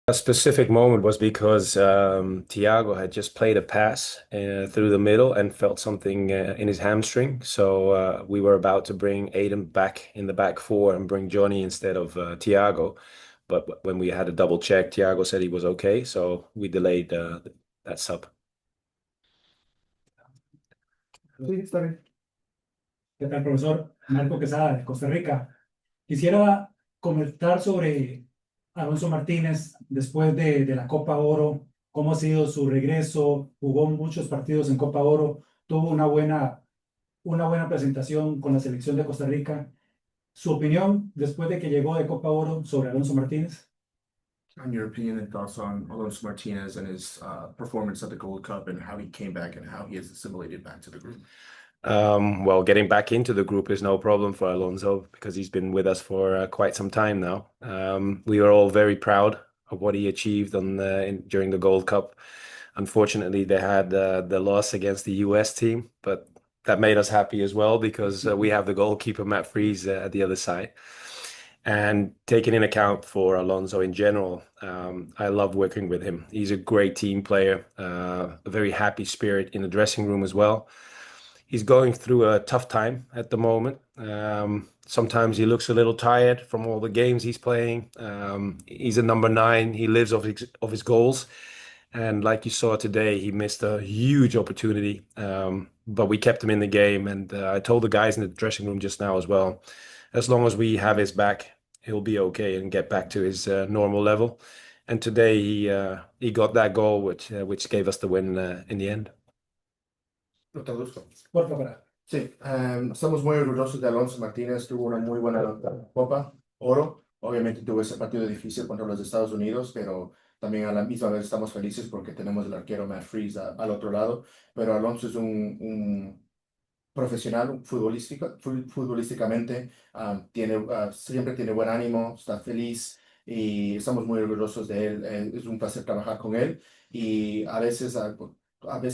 A specific moment was because Thiago had just played a pass through the middle and felt something in his hamstring. So we were about to bring Aiden back in the back four and bring Johnny instead of Thiago. But when we had a double check, Thiago said he was okay. So we delayed that sub. Sí, está bien. ¿Qué tal, profesor? Marco Quesada, de Costa Rica. Quisiera comentar sobre Alonso Martínez después de la Copa Oro, cómo ha sido su regreso, jugó muchos partidos en Copa Oro, tuvo una buena presentación con la selección de Costa Rica. Su opinión después de que llegó de Copa Oro sobre Alonso Martínez. On your opinion and thoughts on Alonso Martinez and his performance at the Gold Cup and how he came back and how he has assimilated back to the group. Well, getting back into the group is no problem for Alonso because he's been with us for quite some time now. We were all very proud of what he achieved during the Gold Cup. Unfortunately, they had the loss against the US team, but that made us happy as well because we have the goalkeeper Matt Freese at the other side. And taking in account for Alonso in general, I love working with him. He's a great team player, a very happy spirit in the dressing room as well. He's going through a tough time at the moment. Sometimes he looks a little tired from all the games he's playing. He's a number nine. He lives of his goals. And like you saw today, he missed a huge opportunity. But we kept him in the game. And I told the guys in the dressing room just now as well, as long as we have his back, he'll be okay and get back to his normal level. And today he got that goal, which gave us the win in the end. Lo traduzco. Por favor. Sí, estamos muy orgullosos de Alonso Martínez, tuvo una muy buena Copa Oro. Obviamente tuvo ese partido difícil contra los Estados Unidos, pero también a la misma vez estamos felices porque tenemos el arquero Matt Freese al otro lado. Pero Alonso es un profesional, futbolísticamente, siempre tiene buen ánimo, está feliz y estamos muy orgullosos de él. Es un placer trabajar con él y a veces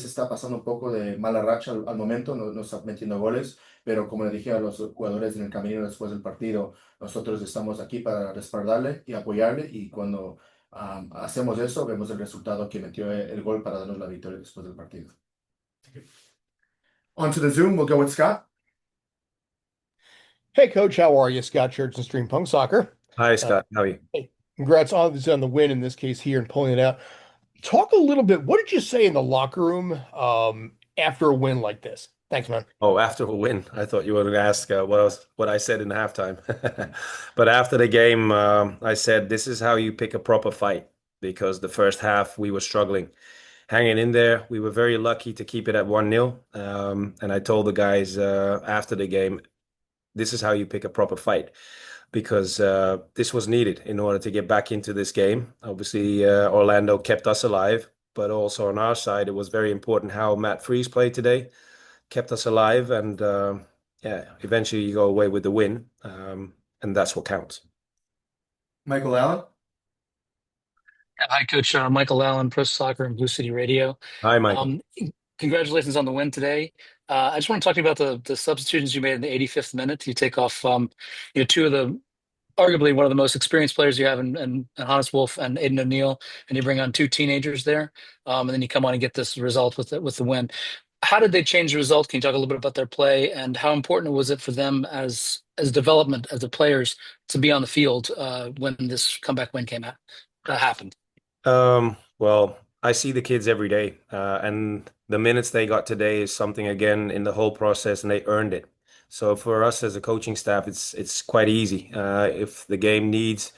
está pasando un poco de mala racha al momento, no está metiendo goles, pero como le dije a los jugadores en el camino después del partido, nosotros estamos aquí para respaldarle y apoyarle y cuando hacemos eso, vemos el resultado que metió el gol para darnos la victoria después del partido. On to the Zoom, we'll go with Scott. Hey, Coach, how are you? Scott Church and Stream Punk Soccer. Hi, Scott. How are you? Hey, congrats on the win in this case here and pulling it out. Talk a little bit. What did you say in the locker room after a win like this? Thanks, man. Oh, after a win, I thought you were going to ask what I said in halftime. But after the game, I said this is how you pick a proper fight because the first half we were struggling, hanging in there. We were very lucky to keep it at 1-0. And I told the guys after the game, this is how you pick a proper fight because this was needed in order to get back into this game. Obviously, Orlando kept us alive, but also on our side, it was very important how Matt Freese played today, kept us alive, and yeah, eventually you go away with the win, and that's what counts. Michael Allen. Hi, Coach. Michael Allen, Pro Soccer and Blue City Radio. Hi, Michael. Congratulations on the win today. I just want to talk to you about the substitutions you made in the 85th minute. You take off, two of the arguably one of the most experienced players you have in Hannes Wolf and Aiden O'Neill, and you bring on two teenagers there, and then you come on and get this result with the win. How did they change the result? Can you talk a little bit about their play and how important was it for them as development as the players to be on the field when this comeback win happened? Well, I see the kids every day, and the minutes they got today is something again in the whole process, and they earned it. So for us as a coaching staff, it's quite easy. If the game needs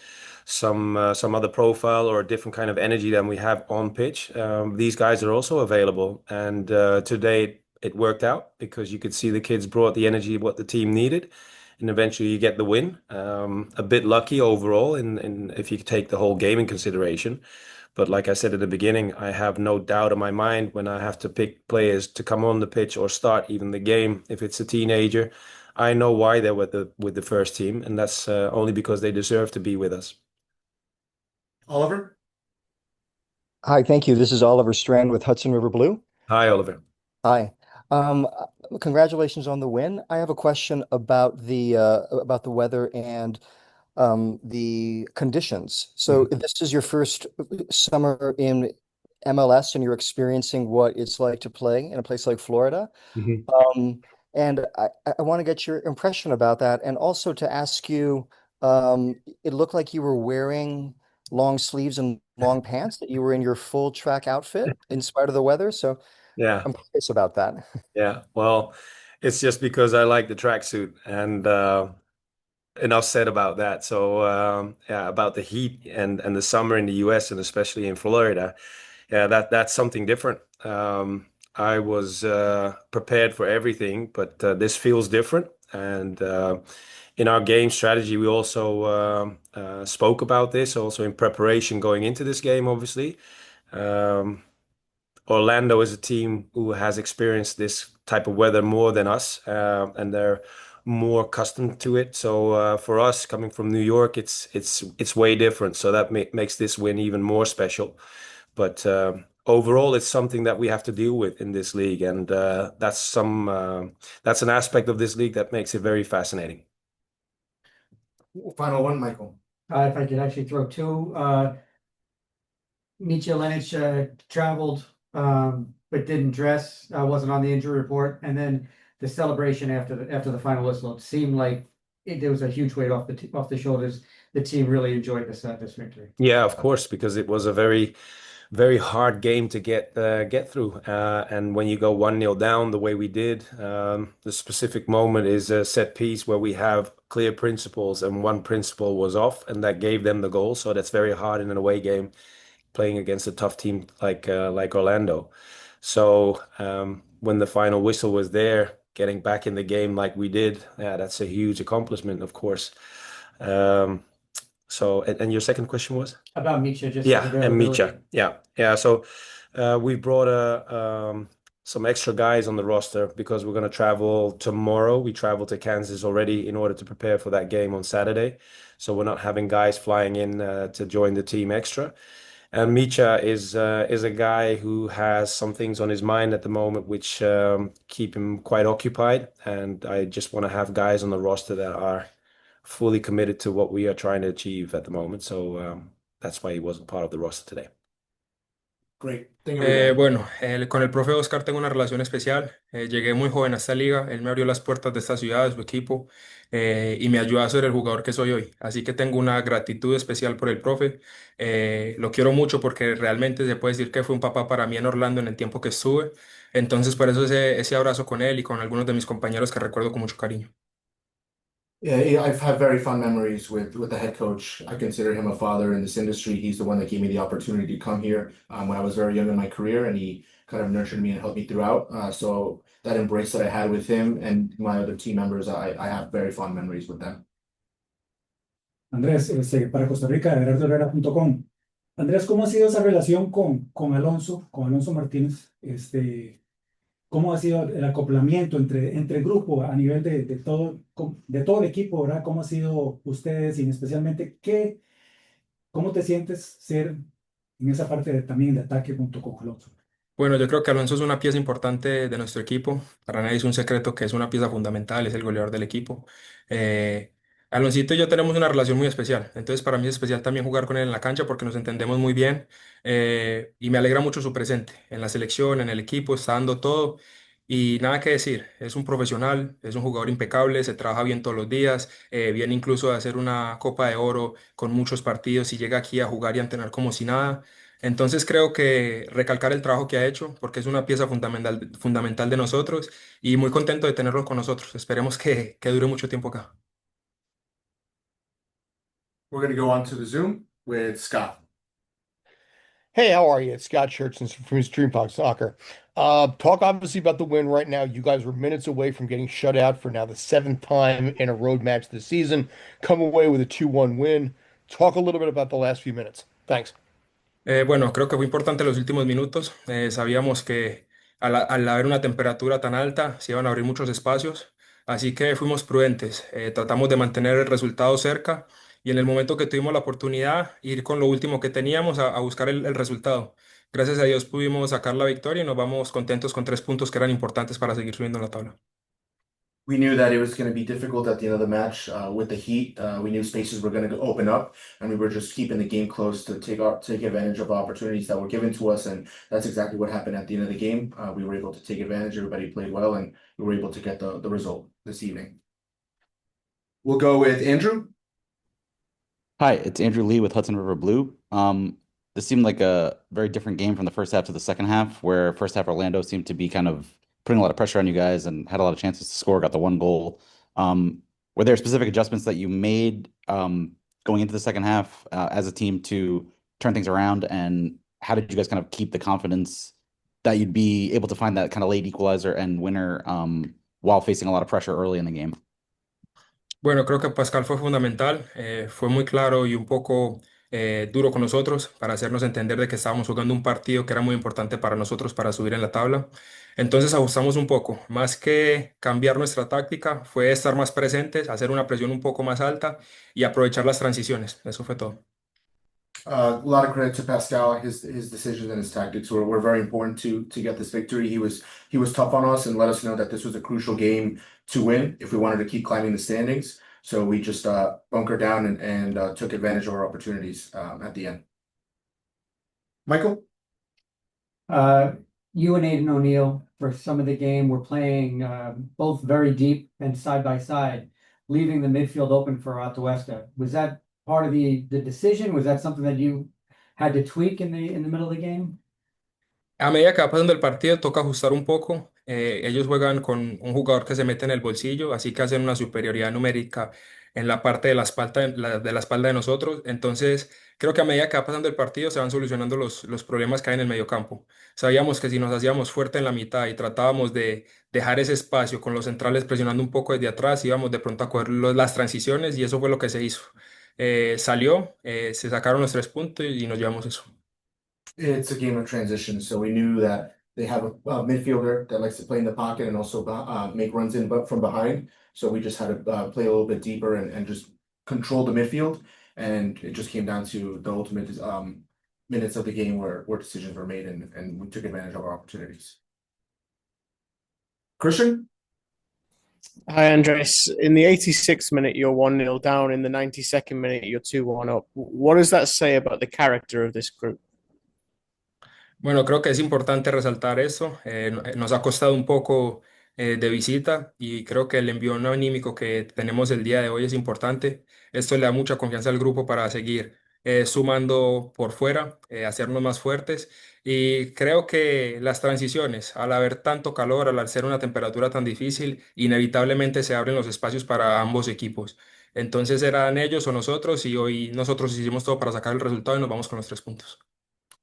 some other profile or a different kind of energy than we have on pitch, these guys are also available. And today it worked out because you could see the kids brought the energy what the team needed, and eventually you get the win. A bit lucky overall, in if you take the whole game in consideration. But like I said at the beginning, I have no doubt in my mind when I have to pick players to come on the pitch or start even the game. If it's a teenager, I know why they're with the first team, and that's only because they deserve to be with us. Oliver. Hi, thank you. This is Oliver Strand with Hudson River Blue. Hi, Oliver. Hi. Congratulations on the win. I have a question about the weather and the conditions. So this is your first summer in MLS, and you're experiencing what it's like to play in a place like Florida. Mhm. Um, and I want to get your impression about that, and also to ask you, it looked like you were wearing long sleeves and long pants, that you were in your full track outfit in spite of the weather. So Yeah, I'm curious about that. yeah. Well, it's just because I like the tracksuit, and enough said about that. So yeah, about the heat and the summer in the US and especially in Florida. Yeah, that's something different. I was prepared for everything, but this feels different. And in our game strategy, we also spoke about this, also in preparation going into this game, obviously. Um, Orlando is a team who has experienced this type of weather more than us, and they're more accustomed to it. So for us, coming from New York, it's way different. So that makes this win even more special. But overall, it's something that we have to deal with in this league, and that's an aspect of this league that makes it very fascinating. Final one, Michael. If I could actually throw two, Mitja Lenic traveled, but didn't dress, wasn't on the injury report, and then the celebration after the final whistle, it seemed like there was a huge weight off the shoulders. The team really enjoyed this victory. Yeah, of course, because it was a very hard game to get through. And when you go 1-0 down the way we did, the specific moment is a set piece where we have clear principles, and one principle was off, and that gave them the goal. So that's very hard in an away game playing against a tough team like Orlando. So when the final whistle was there, getting back in the game like we did, yeah, that's a huge accomplishment, of course. Um, and your second question was? About Mitja, just his Yeah, and availability. Micha. Yeah, yeah. So we brought some extra guys on the roster because we're going to travel tomorrow. We travel to Kansas already in order to prepare for that game on Saturday. So we're not having guys flying in to join the team extra. And Micha is a guy who has some things on his mind at the moment which keep him quite occupied. And I just want to have guys on the roster that are fully committed to what we are trying to achieve at the moment. So that's why he wasn't part of the roster today. Great. Thank you. Bueno, con el profe Oscar tengo una relación especial. Llegué muy joven a esta liga, él me abrió las puertas de esta ciudad, de su equipo, y me ayudó a ser el jugador que soy hoy. Así que tengo una gratitud especial por el profe. Lo quiero mucho porque realmente se puede decir que fue un papá para mí en Orlando en el tiempo que estuve. Entonces, por eso ese abrazo con él y con algunos de mis compañeros que recuerdo con mucho cariño. Yeah, I've had very fond memories with the head coach. I consider him a father in this industry. He's the one that gave me the opportunity to come here when I was very young in my career, and he kind of nurtured me and helped me throughout. So that embrace that I had with him and my other team members, I have very fond memories with them. Andrés, para Costa Rica, de herrera.com. Andrés, ¿cómo ha sido esa relación con Alonso Martínez? ¿Cómo ha sido el acoplamiento entre el grupo a nivel de todo el equipo, ¿verdad? ¿Cómo ha sido ustedes y especialmente cómo te sientes ser en esa parte también de ataque junto con Alonso? Bueno, yo creo que Alonso es una pieza importante de nuestro equipo. Para nadie es un secreto que es una pieza fundamental, es el goleador del equipo. Eh, Aloncito y yo tenemos una relación muy especial. Entonces, para mí es especial también jugar con él en la cancha porque nos entendemos muy bien. Y me alegra mucho su presente en la selección, en el equipo, está dando todo. Y nada que decir, es un profesional, es un jugador impecable, se trabaja bien todos los días, viene incluso de hacer una Copa de Oro con muchos partidos y llega aquí a jugar y a entrenar como si nada. Entonces creo que recalcar el trabajo que ha hecho, porque es una pieza fundamental de nosotros y muy contento de tenerlo con nosotros. Esperemos que dure mucho tiempo acá. We're going to go on to the Zoom with Scott. Hey, how are you? It's Scott Churchson from Streampod Soccer. Talk obviously about the win right now. You guys were minutes away from getting shut out for now the seventh time in a road match this season. Come away with a 2-1 win. Talk a little bit about the last few minutes. Thanks. Bueno, creo que fue importante los últimos minutos. Sabíamos que al haber una temperatura tan alta se iban a abrir muchos espacios, así que fuimos prudentes. Tratamos de mantener el resultado cerca y en el momento que tuvimos la oportunidad, ir con lo último que teníamos a buscar el resultado. Gracias a Dios pudimos sacar la victoria y nos vamos contentos con 3 puntos que eran importantes para seguir subiendo en la tabla. We knew that it was going to be difficult at the end of the match with the heat. We knew spaces were going to open up, and we were just keeping the game close to take advantage of opportunities that were given to us, and that's exactly what happened at the end of the game. We were able to take advantage. Everybody played well, and we were able to get the result this evening. We'll go with Andrew. Hi, it's Andrew Lee with Hudson River Blue. This seemed like a very different game from the first half to the second half, where first half Orlando seemed to be kind of putting a lot of pressure on you guys and had a lot of chances to score, got the one goal. Were there specific adjustments that you made going into the second half as a team to turn things around? And how did you guys kind of keep the confidence that you'd be able to find that kind of late equalizer and winner while facing a lot of pressure early in the game? Bueno, creo que Pascal fue fundamental, fue muy claro y un poco duro con nosotros para hacernos entender de que estábamos jugando un partido que era muy importante para nosotros para subir en la tabla. Entonces ajustamos un poco, más que cambiar nuestra táctica, fue estar más presentes, hacer una presión un poco más alta y aprovechar las transiciones. Eso fue todo. A lot of credit to Pascal. His decisions and his tactics were very important to get this victory. He was tough on us and let us know that this was a crucial game to win if we wanted to keep climbing the standings. So we just bunkered down and took advantage of our opportunities at the end. Michael? You and Aiden O'Neill for some of the game were playing both very deep and side by side, leaving the midfield open for Atuesta. Was that part of the decision? Was that something that you had to tweak in the middle of the game? A medida que va pasando el partido, toca ajustar un poco. Ellos juegan con un jugador que se mete en el bolsillo, así que hacen una superioridad numérica en la parte de la espalda, de la espalda de nosotros. Entonces, creo que a medida que va pasando el partido, se van solucionando los problemas que hay en el mediocampo. Sabíamos que si nos hacíamos fuerte en la mitad y tratábamos de dejar ese espacio con los centrales presionando un poco desde atrás, íbamos de pronto a coger las transiciones y eso fue lo que se hizo. Salió, se sacaron los 3 puntos y nos llevamos eso. It's a game of transition, so we knew that they have a midfielder that likes to play in the pocket and also make runs in but from behind. So we just had to play a little bit deeper and just control the midfield. And it just came down to the ultimate minutes of the game where decisions were made and we took advantage of our opportunities. Christian? Hi, Andres. In the 86th minute, you're 1-0 down. In the 92nd minute, you're 2-1 up. What does that say about the character of this group? Bueno, creo que es importante resaltar eso. Nos ha costado un poco de visita y creo que el envío no anímico que tenemos el día de hoy es importante. Esto le da mucha confianza al grupo para seguir sumando por fuera, hacernos más fuertes. Y creo que las transiciones, al haber tanto calor, al ser una temperatura tan difícil, inevitablemente se abren los espacios para ambos equipos. Entonces eran ellos o nosotros y hoy nosotros hicimos todo para sacar el resultado y nos vamos con los 3 puntos.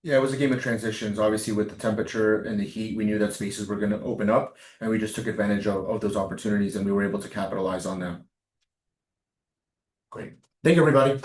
Yeah, it was a game of transitions. Obviously, with the temperature and the heat, we knew that spaces were going to open up, and we just took advantage of those opportunities, and we were able to capitalize on them. Great. Thank you, everybody.